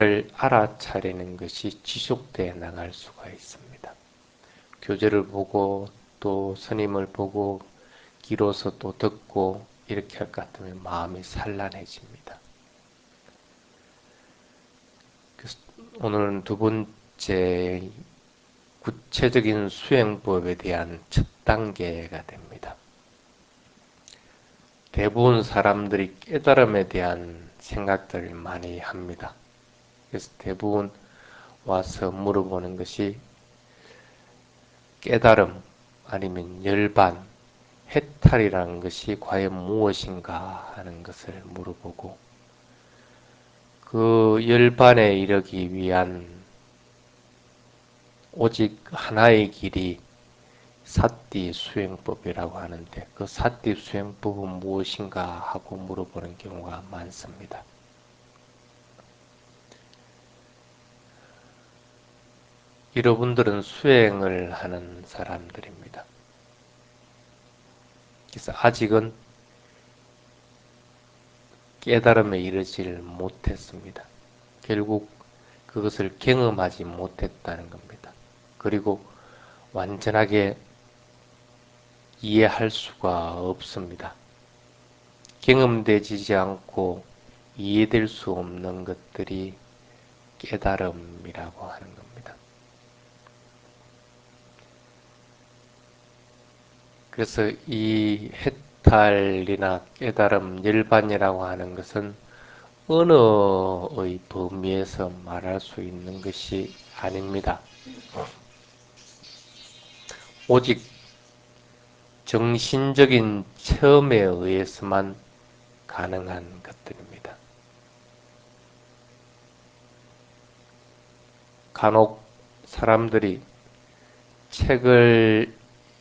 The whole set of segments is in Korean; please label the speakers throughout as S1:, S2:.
S1: 를 알아차리는 것이 지속되어 나갈 수가 있습니다. 교재를 보고 또 스님을 보고 기로서 또 듣고 이렇게 할 것 같으면 마음이 산란해집니다. 그래서 오늘은 두 번째 구체적인 수행법에 대한 첫 단계가 됩니다. 대부분 사람들이 깨달음에 대한 생각들을 많이 합니다. 그래서 대부분 와서 물어보는 것이 깨달음 아니면 열반, 해탈이라는 것이 과연 무엇인가 하는 것을 물어보고 그 열반에 이르기 위한 오직 하나의 길이 사띠 수행법이라고 하는데 그 사띠 수행법은 무엇인가 하고 물어보는 경우가 많습니다. 여러분들은 수행을 하는 사람들입니다. 그래서 아직은 깨달음에 이르지를 못했습니다. 결국 그것을 경험하지 못했다는 겁니다. 그리고 완전하게 이해할 수가 없습니다. 경험되지 않고 이해될 수 없는 것들이 깨달음이라고 하는 겁니다. 그래서 이 해탈이나 깨달음, 열반이라고 하는 것은 언어의 범위에서 말할 수 있는 것이 아닙니다. 오직 정신적인 체험에 의해서만 가능한 것들입니다. 간혹 사람들이 책을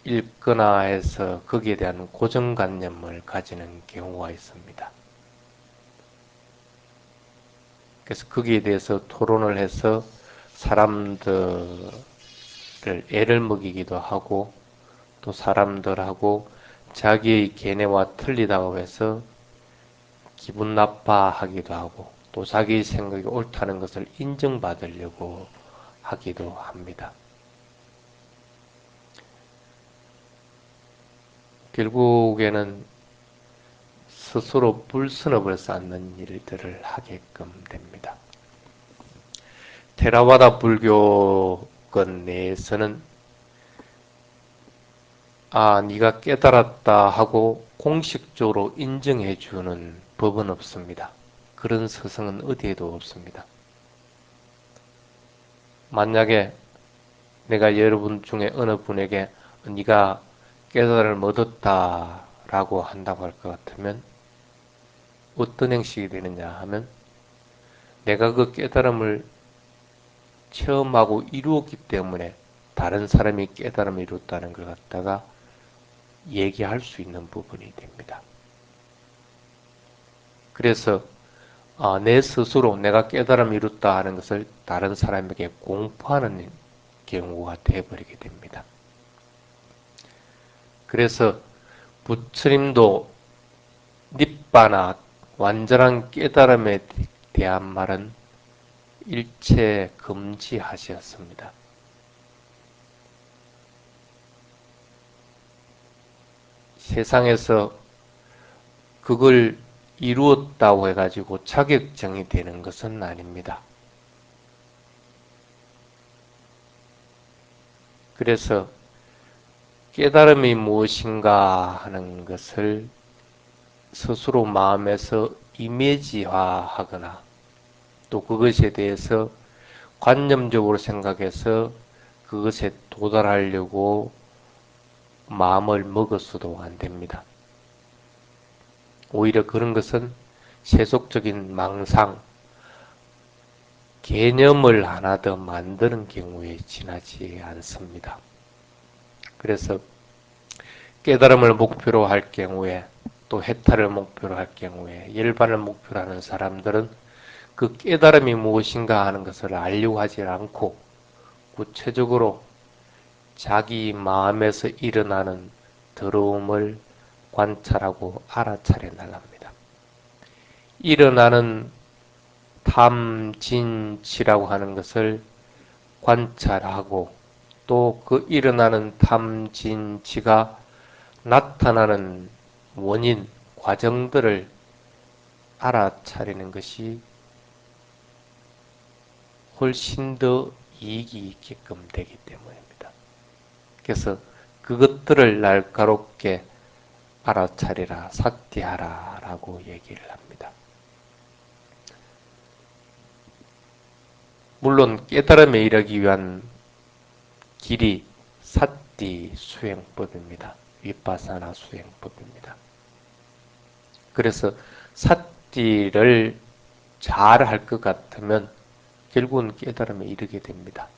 S1: 읽거나 해서 거기에 대한 고정관념을 가지는 경우가 있습니다. 그래서 거기에 대해서 토론을 해서 사람들을 애를 먹이기도 하고 또 사람들하고 자기의 견해와 틀리다고 해서 기분 나빠하기도 하고 또 자기 생각이 옳다는 것을 인정받으려고 하기도 합니다. 결국에는 스스로 불선업을 쌓는 일들을 하게끔 됩니다. 테라와다 불교권 내에서는 네가 깨달았다 하고 공식적으로 인정해주는 법은 없습니다. 그런 서성은 어디에도 없습니다. 만약에 내가 여러분 중에 어느 분에게 네가 깨달음을 얻었다 라고 한다고 할 것 같으면 어떤 행식이 되느냐 하면 내가 그 깨달음을 체험하고 이루었기 때문에 다른 사람이 깨달음을 이뤘다는 걸 갖다가 얘기할 수 있는 부분이 됩니다. 그래서 내 스스로 내가 깨달음을 이뤘다 하는 것을 다른 사람에게 공포하는 경우가 되어버리게 됩니다. 그래서 부처님도 닛바나 완전한 깨달음에 대한 말은 일체 금지하셨습니다. 세상에서 그걸 이루었다고 해가지고 자격증이 되는 것은 아닙니다. 그래서 깨달음이 무엇인가 하는 것을 스스로 마음에서 이미지화하거나 또 그것에 대해서 관념적으로 생각해서 그것에 도달하려고 마음을 먹어서도 안 됩니다. 오히려 그런 것은 세속적인 망상, 개념을 하나 더 만드는 경우에 지나지 않습니다. 그래서 깨달음을 목표로 할 경우에 또 해탈을 목표로 할 경우에 열반을 목표로 하는 사람들은 그 깨달음이 무엇인가 하는 것을 알려고 하지 않고 구체적으로 자기 마음에서 일어나는 더러움을 관찰하고 알아차려 나갑니다. 일어나는 탐진치라고 하는 것을 관찰하고 또 그 일어나는 탐진치가 나타나는 원인, 과정들을 알아차리는 것이 훨씬 더 이익이 있게끔 되기 때문입니다. 그래서 그것들을 날카롭게 알아차리라, 삿디하라 라고 얘기를 합니다. 물론 깨달음에 이르기 위한 길이 삿디 수행법입니다. 위파사나 수행법입니다. 그래서 삿디를 잘 할 것 같으면 결국은 깨달음에 이르게 됩니다.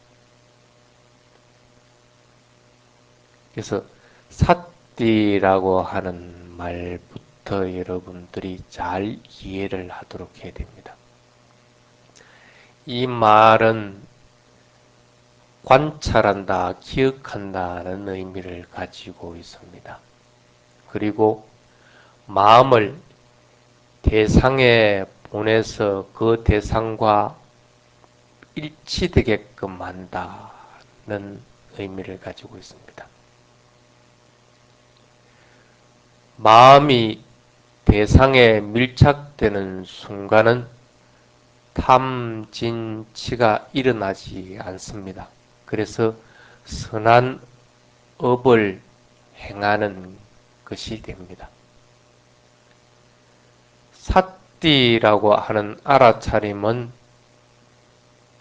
S1: 그래서 삿디라고 하는 말부터 여러분들이 잘 이해를 하도록 해야 됩니다. 이 말은 관찰한다, 기억한다는 의미를 가지고 있습니다. 그리고 마음을 대상에 보내서 그 대상과 일치되게끔 한다는 의미를 가지고 있습니다. 마음이 대상에 밀착되는 순간은 탐진치가 일어나지 않습니다. 그래서 선한 업을 행하는 것이 됩니다. 삿디라고 하는 알아차림은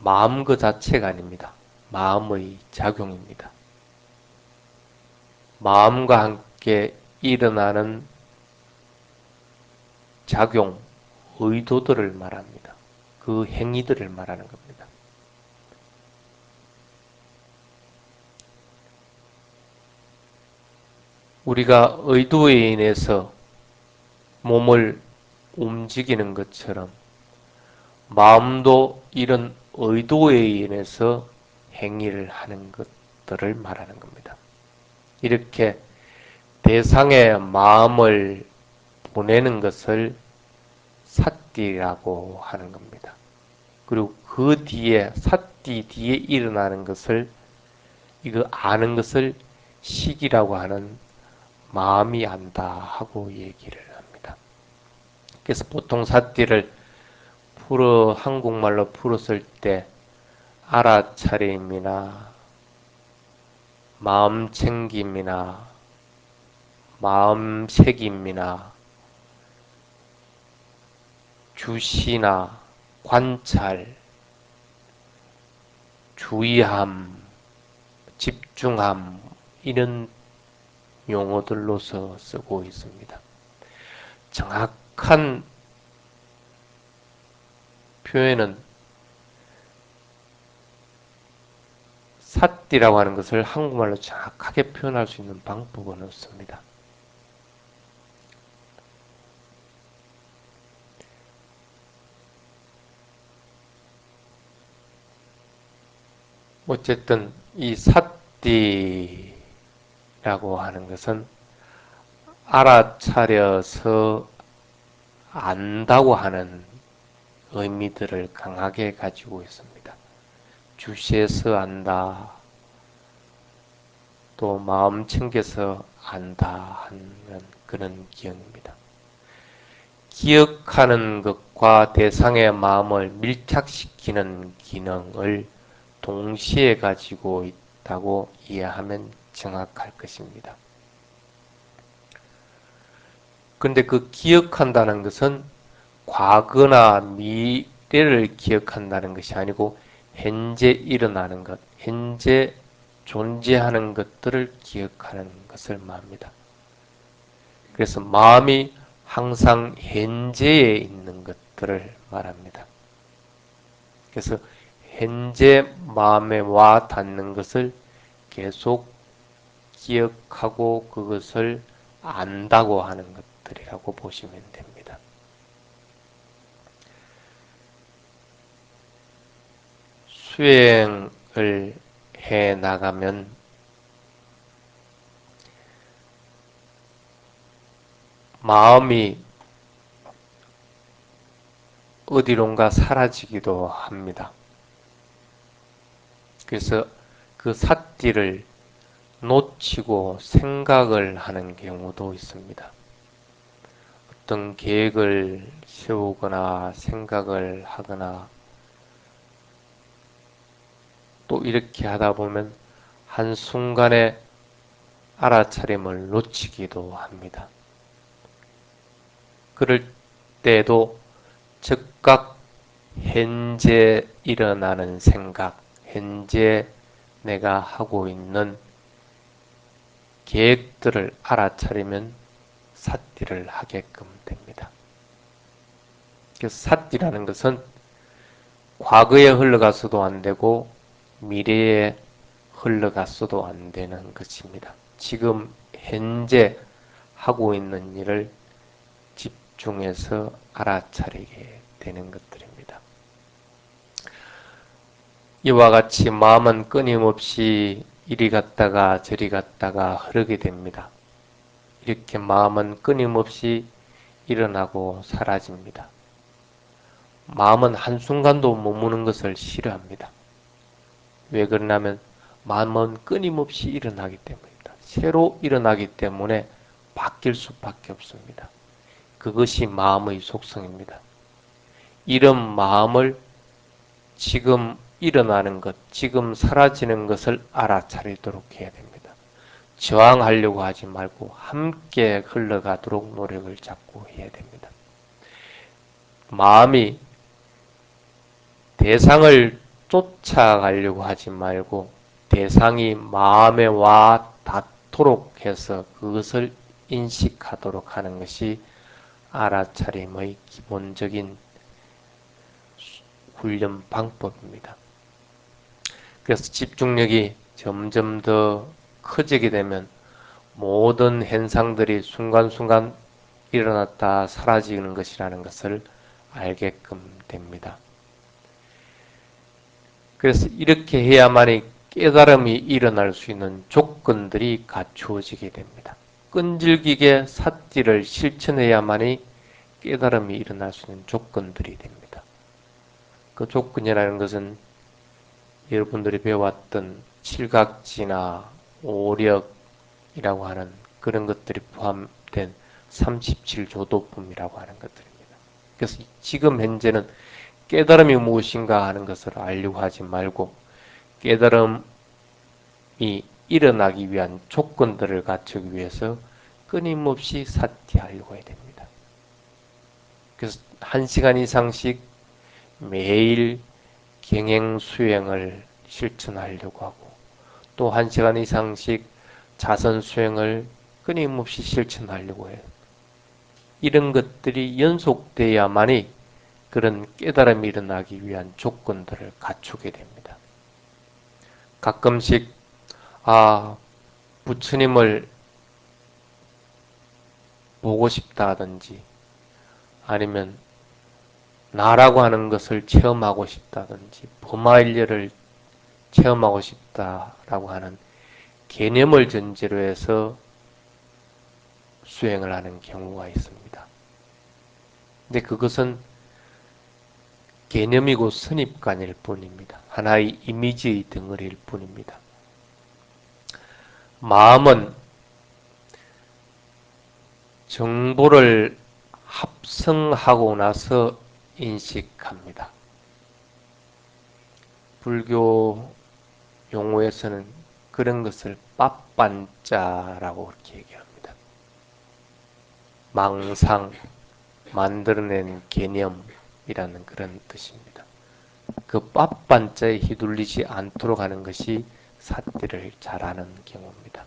S1: 마음 그 자체가 아닙니다. 마음의 작용입니다. 마음과 함께 일어나는 작용, 의도들을 말합니다. 그 행위들을 말하는 겁니다. 우리가 의도에 인해서 몸을 움직이는 것처럼 마음도 이런 의도에 인해서 행위를 하는 것들을 말하는 겁니다. 이렇게 대상의 마음을 보내는 것을 삿디라고 하는 겁니다. 그리고 그 뒤에 삿디 뒤에 일어나는 것을 이거 아는 것을 식이라고 하는 마음이 안다 하고 얘기를 합니다. 그래서 보통 삿디를 한국말로 풀었을 때 알아차림이나 마음챙김이나 마음새김이나 주시나 관찰, 주의함, 집중함 이런 용어들로서 쓰고 있습니다. 정확한 표현은 삿디라고 하는 것을 한국말로 정확하게 표현할 수 있는 방법은 없습니다. 어쨌든 이 삿디라고 하는 것은 알아차려서 안다고 하는 의미들을 강하게 가지고 있습니다. 주시해서 안다, 또 마음 챙겨서 안다 하는 그런 기억입니다. 기억하는 것과 대상의 마음을 밀착시키는 기능을 동시에 가지고 있다고 이해하면 정확할 것입니다. 그런데 그 기억한다는 것은 과거나 미래를 기억한다는 것이 아니고 현재 일어나는 것, 현재 존재하는 것들을 기억하는 것을 말합니다. 그래서 마음이 항상 현재에 있는 것들을 말합니다. 그래서 현재 마음에 와 닿는 것을 계속 기억하고 그것을 안다고 하는 것들이라고 보시면 됩니다. 수행을 해 나가면 마음이 어디론가 사라지기도 합니다. 그래서 그 삿띠를 놓치고 생각을 하는 경우도 있습니다. 어떤 계획을 세우거나 생각을 하거나 또 이렇게 하다 보면 한순간에 알아차림을 놓치기도 합니다. 그럴 때도 즉각 현재 일어나는 생각, 현재 내가 하고 있는 계획들을 알아차리면 삿띠를 하게끔 됩니다. 그래서 삿띠라는 것은 과거에 흘러갔어도 안 되고 미래에 흘러갔어도 안 되는 것입니다. 지금 현재 하고 있는 일을 집중해서 알아차리게 되는 것들입니다. 이와 같이 마음은 끊임없이 이리 갔다가 저리 갔다가 흐르게 됩니다. 이렇게 마음은 끊임없이 일어나고 사라집니다. 마음은 한순간도 머무는 것을 싫어합니다. 왜 그러냐면 마음은 끊임없이 일어나기 때문입니다. 새로 일어나기 때문에 바뀔 수밖에 없습니다. 그것이 마음의 속성입니다. 이런 마음을 지금 일어나는 것, 지금 사라지는 것을 알아차리도록 해야 됩니다. 저항하려고 하지 말고 함께 흘러가도록 노력을 자꾸 해야 됩니다. 마음이 대상을 쫓아가려고 하지 말고 대상이 마음에 와 닿도록 해서 그것을 인식하도록 하는 것이 알아차림의 기본적인 훈련 방법입니다. 그래서 집중력이 점점 더 커지게 되면 모든 현상들이 순간순간 일어났다 사라지는 것이라는 것을 알게끔 됩니다. 그래서 이렇게 해야만이 깨달음이 일어날 수 있는 조건들이 갖추어지게 됩니다. 끈질기게 삿띠를 실천해야만이 깨달음이 일어날 수 있는 조건들이 됩니다. 그 조건이라는 것은 여러분들이 배워왔던 칠각지나 오력이라고 하는 그런 것들이 포함된 37조도품이라고 하는 것들입니다. 그래서 지금 현재는 깨달음이 무엇인가 하는 것을 알려고 하지 말고 깨달음이 일어나기 위한 조건들을 갖추기 위해서 끊임없이 삿띠하려고 해야 됩니다. 그래서 1시간 이상씩 매일 경행 수행을 실천하려고 하고 또 1시간 이상씩 자선 수행을 끊임없이 실천하려고 해요. 이런 것들이 연속돼야만이 그런 깨달음이 일어나기 위한 조건들을 갖추게 됩니다. 가끔씩 부처님을 보고 싶다든지 아니면 나라고 하는 것을 체험하고 싶다든지 범하일례를 체험하고 싶다라고 하는 개념을 전제로 해서 수행을 하는 경우가 있습니다. 근데 그것은 개념이고 선입관일 뿐입니다. 하나의 이미지의 덩어리일 뿐입니다. 마음은 정보를 합성하고 나서 인식합니다. 불교 용어에서는 그런 것을 빠빤자라고 그렇게 얘기합니다. 망상, 만들어낸 개념이라는 그런 뜻입니다. 그 빠빤자에 휘둘리지 않도록 하는 것이 삿띠를 잘하는 경우입니다.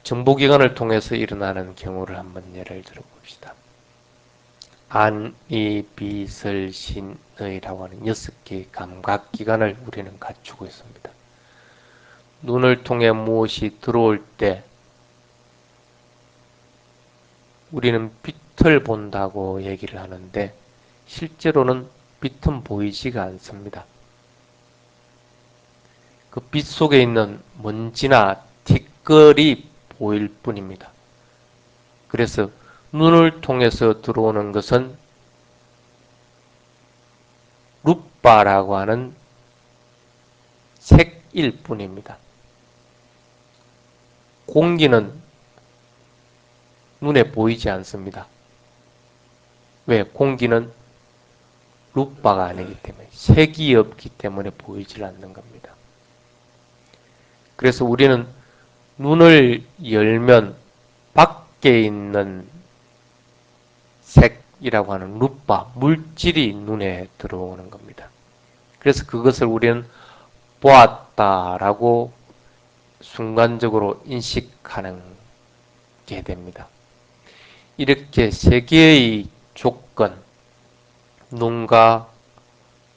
S1: 정보기관을 통해서 일어나는 경우를 한번 예를 들어봅시다. 안, 이, 비, 설, 신의라고 하는 6개의 감각기관을 우리는 갖추고 있습니다. 눈을 통해 무엇이 들어올 때 우리는 빛을 본다고 얘기를 하는데 실제로는 빛은 보이지가 않습니다. 그 빛 속에 있는 먼지나 티끌이 보일 뿐입니다. 그래서 눈을 통해서 들어오는 것은 루빠라고 하는 색일 뿐입니다. 공기는 눈에 보이지 않습니다. 왜? 공기는 루빠가 아니기 때문에, 색이 없기 때문에 보이질 않는 겁니다. 그래서 우리는 눈을 열면 밖에 있는 색이라고 하는 루빠, 물질이 눈에 들어오는 겁니다. 그래서 그것을 우리는 보았다라고 순간적으로 인식하는 게 됩니다. 이렇게 세 개의 조건, 눈과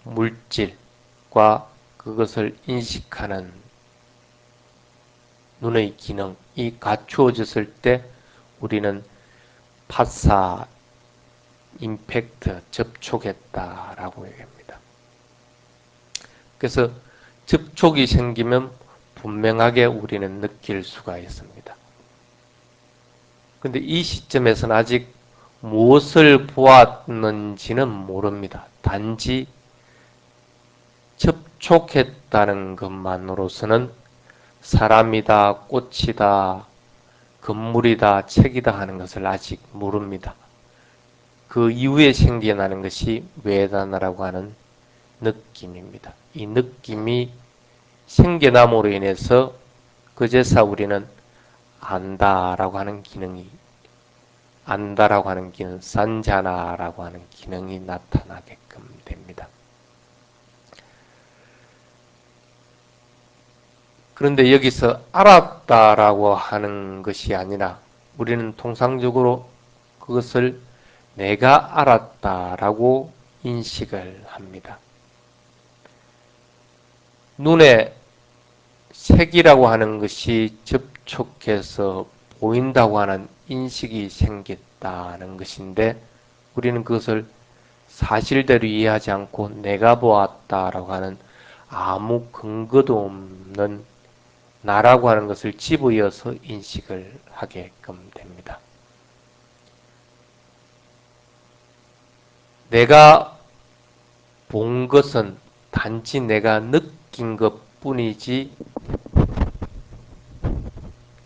S1: 물질과 그것을 인식하는 눈의 기능이 갖추어졌을 때 우리는 파사, 임팩트, 접촉했다라고 얘기합니다. 그래서 접촉이 생기면 분명하게 우리는 느낄 수가 있습니다. 근데 이 시점에서는 아직 무엇을 보았는지는 모릅니다. 단지 접촉했다는 것만으로서는 사람이다, 꽃이다, 건물이다, 책이다 하는 것을 아직 모릅니다. 그 이후에 생겨나는 것이 웨다나라고 하는 느낌입니다. 이 느낌이 생겨남으로 인해서 그제서 우리는 안다라고 하는 기능, 산자나라고 하는 기능이 나타나게끔 됩니다. 그런데 여기서 알았다라고 하는 것이 아니라 우리는 통상적으로 그것을 내가 알았다라고 인식을 합니다. 눈에 색이라고 하는 것이 접촉해서 보인다고 하는 인식이 생겼다는 것인데 우리는 그것을 사실대로 이해하지 않고 내가 보았다라고 하는 아무 근거도 없는 나라고 하는 것을 집어이어서 인식을 하게끔 됩니다. 내가 본 것은 단지 내가 느낀 것 뿐이지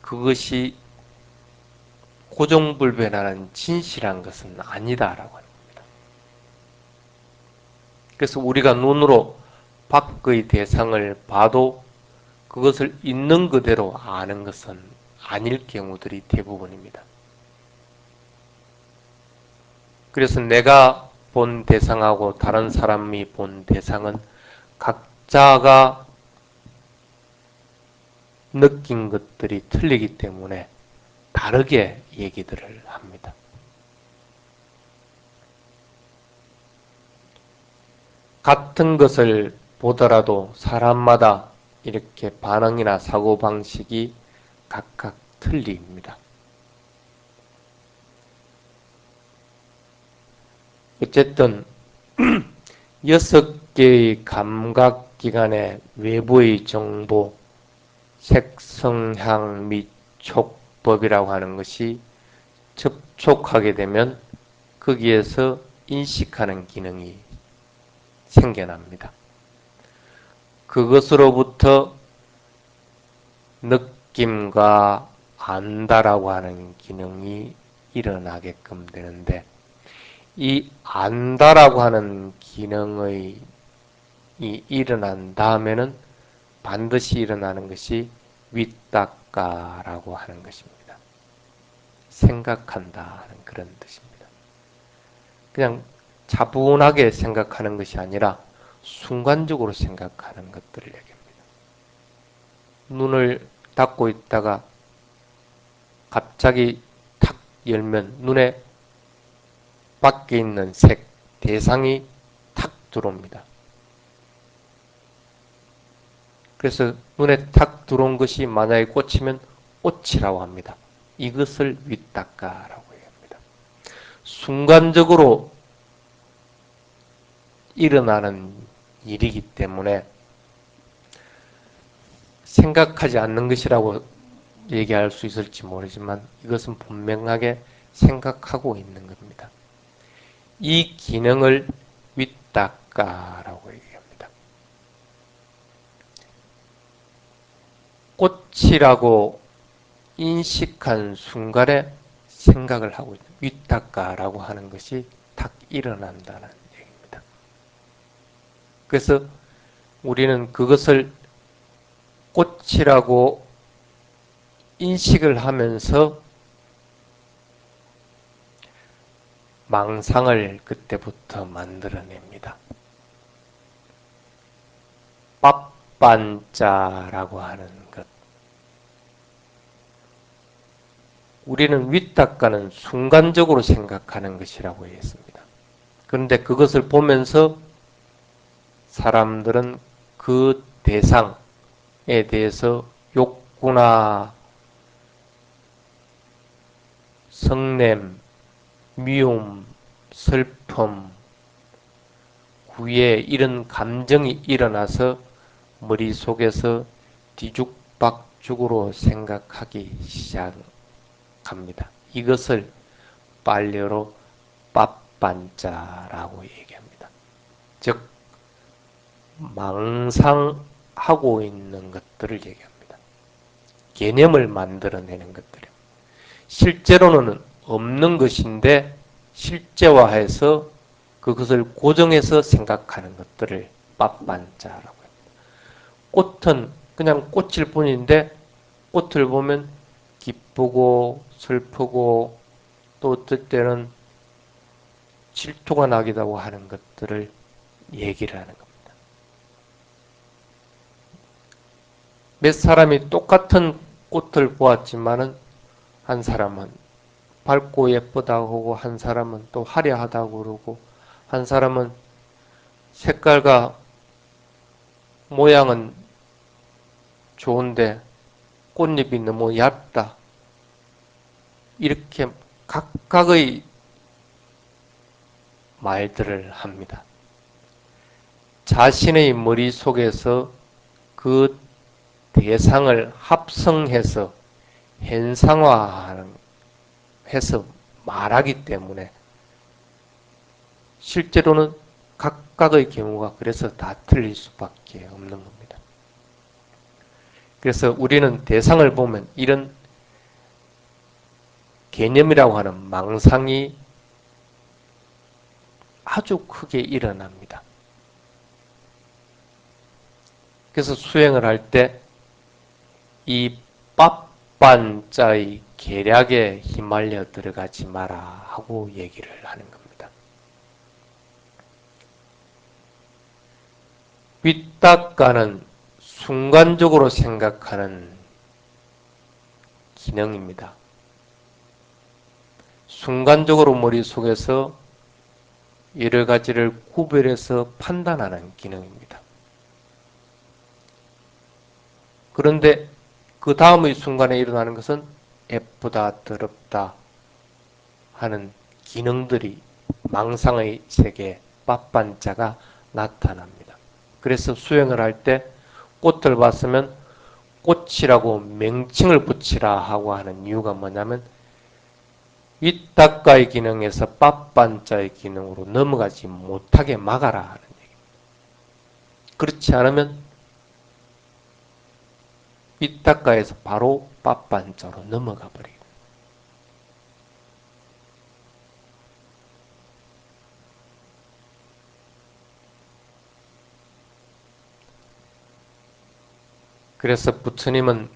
S1: 그것이 고정불변하는 진실한 것은 아니다라고 하는 겁니다. 그래서 우리가 눈으로 밖의 대상을 봐도 그것을 있는 그대로 아는 것은 아닐 경우들이 대부분입니다. 그래서 내가 본 대상하고 다른 사람이 본 대상은 각자가 느낀 것들이 틀리기 때문에 다르게 얘기들을 합니다. 같은 것을 보더라도 사람마다 이렇게 반응이나 사고방식이 각각 틀립니다. 어쨌든 6개의 감각기관의 외부의 정보, 색, 성향 및 촉법이라고 하는 것이 접촉하게 되면 거기에서 인식하는 기능이 생겨납니다. 그것으로부터 느낌과 안다라고 하는 기능이 일어나게끔 되는데 이 안다라고 하는 기능이 일어난 다음에는 반드시 일어나는 것이 위따까라고 하는 것입니다. 생각한다 하는 그런 뜻입니다. 그냥 차분하게 생각하는 것이 아니라 순간적으로 생각하는 것들을 얘기합니다. 눈을 닫고 있다가 갑자기 탁 열면 눈에 밖에 있는 색, 대상이 탁 들어옵니다. 그래서 눈에 탁 들어온 것이 만약에 꽃이면 꽃이라고 합니다. 이것을 위따까라고 얘기합니다. 순간적으로 일어나는 일이기 때문에 생각하지 않는 것이라고 얘기할 수 있을지 모르지만 이것은 분명하게 생각하고 있는 겁니다. 이 기능을 윗닦아라고 얘기합니다. 꽃이라고 인식한 순간에 생각을 하고 있는 윗닦아라고 하는 것이 딱 일어난다는 얘기입니다. 그래서 우리는 그것을 꽃이라고 인식을 하면서 망상을 그때부터 만들어냅니다. pappan자라고 하는 것. 우리는 윗닦아는 순간적으로 생각하는 것이라고 했습니다. 그런데 그것을 보면서 사람들은 그 대상에 대해서 욕구나 성냄, 미움, 슬픔, 후회 이런 감정이 일어나서 머릿속에서 뒤죽박죽으로 생각하기 시작합니다. 이것을 빨래로 pappan자라고 얘기합니다. 즉 망상하고 있는 것들을 얘기합니다. 개념을 만들어내는 것들입니다. 실제로는 없는 것인데 실제화해서 그것을 고정해서 생각하는 것들을 pappan자라고 합니다. 꽃은 그냥 꽃일 뿐인데 꽃을 보면 기쁘고 슬프고 또 어떨 때는 질투가 나기도 하는 것들을 얘기를 하는 겁니다. 몇 사람이 똑같은 꽃을 보았지만은 한 사람은 밝고 예쁘다고 하고 한 사람은 또 화려하다고 그러고 한 사람은 색깔과 모양은 좋은데 꽃잎이 너무 얇다. 이렇게 각각의 말들을 합니다. 자신의 머릿속에서 그 대상을 합성해서 현상화하는 해서 말하기 때문에 실제로는 각각의 경우가 그래서 다 틀릴 수밖에 없는 겁니다. 그래서 우리는 대상을 보면 이런 개념이라고 하는 망상이 아주 크게 일어납니다. 그래서 수행을 할 때 이 pappan자의 계략에 휘말려 들어가지 마라 하고 얘기를 하는 겁니다. 윗닦아는 순간적으로 생각하는 기능입니다. 순간적으로 머릿속에서 여러 가지를 구별해서 판단하는 기능입니다. 그런데 그 다음의 순간에 일어나는 것은 예쁘다, 더럽다 하는 기능들이 망상의 세계, pappan자가 나타납니다. 그래서 수행을 할 때 꽃을 봤으면 꽃이라고 명칭을 붙이라 하고 하는 이유가 뭐냐면 윗닦아의 기능에서 pappan자의 기능으로 넘어가지 못하게 막아라 하는 얘기입니다. 그렇지 않으면 윗닦아에서 바로 pappan자로 넘어가 버립니다. 그래서 부처님은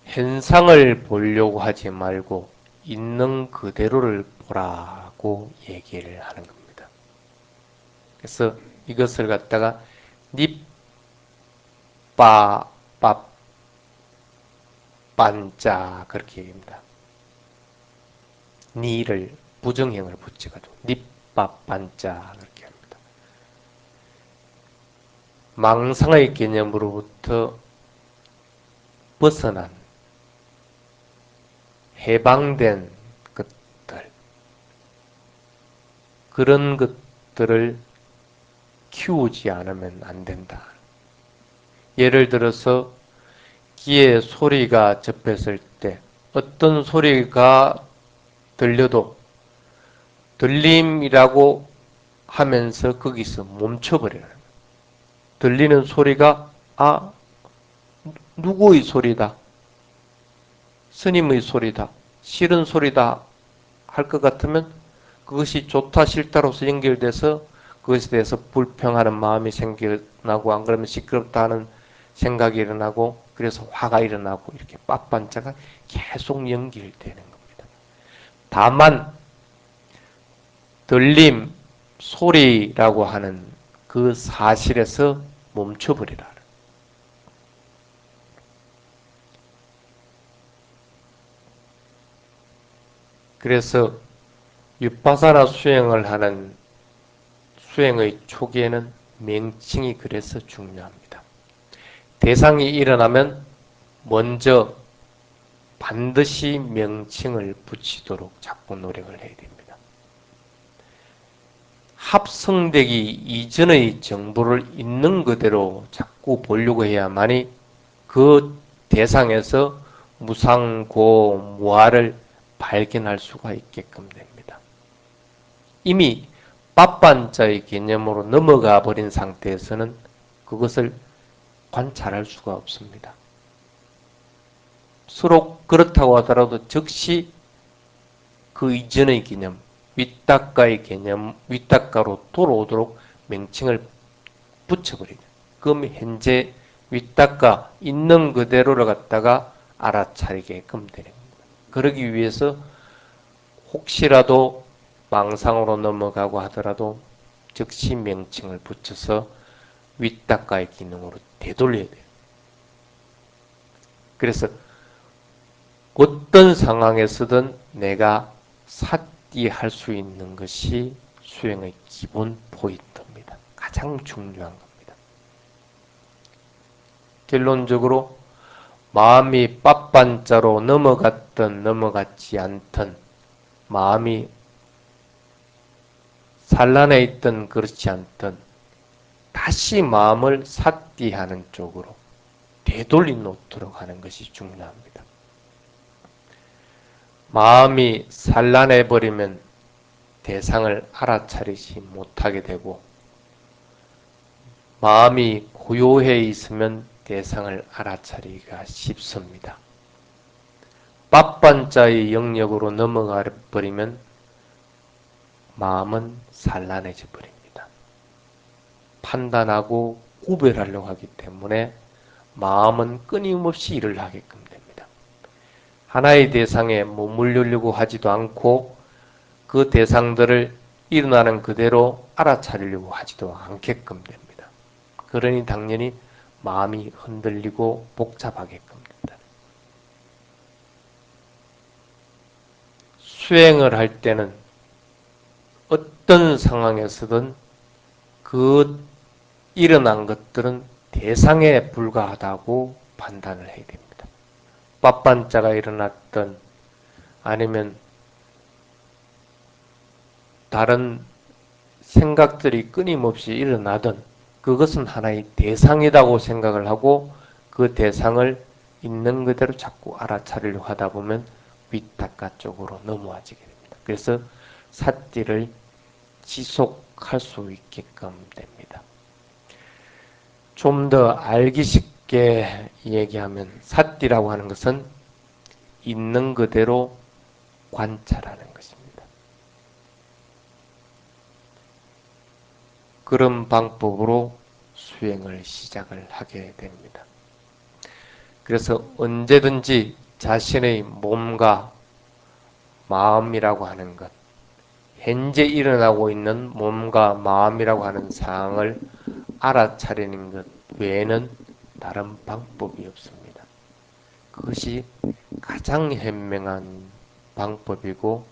S1: 현상을 보려고 하지 말고 있는 그대로를 보라고 얘기를 하는 겁니다. 그래서 이것을 갖다가 닛바밥반자 그렇게 얘기합니다. 니를 부정형을 붙여가지고 닛바반자 그렇게 합니다. 망상의 개념으로부터 벗어난 해방된 것들 그런 것들을 키우지 않으면 안 된다. 예를 들어서 귀에 소리가 접했을 때 어떤 소리가 들려도 들림이라고 하면서 거기서 멈춰버려요. 들리는 소리가 누구의 소리다, 스님의 소리다, 싫은 소리다 할 것 같으면 그것이 좋다 싫다로서 연결돼서 그것에 대해서 불평하는 마음이 생겨나고, 안 그러면 시끄럽다 하는 생각이 일어나고, 그래서 화가 일어나고, 이렇게 빳빤자가 계속 연결되는 겁니다. 다만 들림, 소리라고 하는 그 사실에서 멈춰버리라. 그래서 위파사나 수행을 하는 수행의 초기에는 명칭이 그래서 중요합니다. 대상이 일어나면 먼저 반드시 명칭을 붙이도록 자꾸 노력을 해야 됩니다. 합성되기 이전의 정보를 있는 그대로 자꾸 보려고 해야만이 그 대상에서 무상고, 무아를 발견할 수가 있게끔 됩니다. 이미 빳빤자의 개념으로 넘어가 버린 상태에서는 그것을 관찰할 수가 없습니다. 서로 그렇다고 하더라도 즉시 그 이전의 개념, 윗닦가의 개념, 윗닦가로 돌아오도록 명칭을 붙여버리죠. 그럼 현재 윗닦가 있는 그대로를 갖다가 알아차리게끔 되는 겁니다. 그러기 위해서 혹시라도 망상으로 넘어가고 하더라도 즉시 명칭을 붙여서 윗닦가의 기능으로 되돌려야 돼요. 그래서 어떤 상황에서든 내가 삿디할 수 있는 것이 수행의 기본 포인트입니다. 가장 중요한 겁니다. 결론적으로 마음이 빳빤자로 넘어갔든 넘어갔지 않든, 마음이 산란해 있든 그렇지 않든 다시 마음을 삿디하는 쪽으로 되돌려 놓도록 하는 것이 중요합니다. 마음이 산란해 버리면 대상을 알아차리지 못하게 되고, 마음이 고요해 있으면 대상을 알아차리기가 쉽습니다. 빳빤자의 영역으로 넘어가 버리면 마음은 산란해져 버립니다. 판단하고 구별하려고 하기 때문에 마음은 끊임없이 일을 하게끔 됩니다. 하나의 대상에 머물려고 하지도 않고 그 대상들을 일어나는 그대로 알아차리려고 하지도 않게끔 됩니다. 그러니 당연히 마음이 흔들리고 복잡하게끔 된다. 수행을 할 때는 어떤 상황에서든 그 일어난 것들은 대상에 불과하다고 판단을 해야 됩니다. 빳빤자가 일어났든 아니면 다른 생각들이 끊임없이 일어나든 그것은 하나의 대상이라고 생각을 하고 그 대상을 있는 그대로 자꾸 알아차리려고 하다 보면 윗닦가 쪽으로 넘어와지게 됩니다. 그래서 삿디를 지속할 수 있게끔 됩니다. 좀 더 알기 쉽게 얘기하면 삿디라고 하는 것은 있는 그대로 관찰하는 것입니다. 그런 방법으로 수행을 시작을 하게 됩니다. 그래서 언제든지 자신의 몸과 마음이라고 하는 것, 현재 일어나고 있는 몸과 마음이라고 하는 상황을 알아차리는 것 외에는 다른 방법이 없습니다. 그것이 가장 현명한 방법이고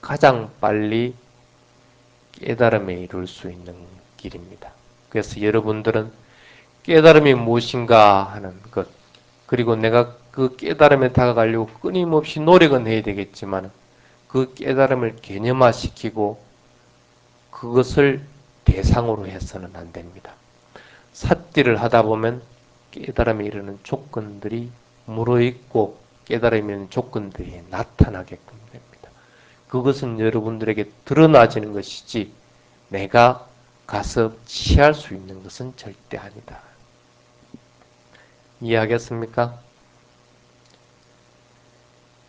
S1: 가장 빨리 깨달음에 이룰 수 있는 길입니다. 그래서 여러분들은 깨달음이 무엇인가 하는 것, 그리고 내가 그 깨달음에 다가가려고 끊임없이 노력은 해야 되겠지만 그 깨달음을 개념화시키고 그것을 대상으로 해서는 안 됩니다. 삿디를 하다 보면 깨달음에 이르는 조건들이 무르익고 깨달음이 있는 조건들이 나타나게끔 됩니다. 그것은 여러분들에게 드러나지는 것이지 내가 가서 취할 수 있는 것은 절대 아니다. 이해하겠습니까?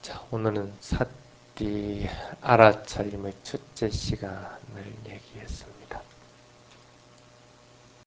S1: 자, 오늘은 사띠 알아차림의 첫째 시간을 얘기했습니다.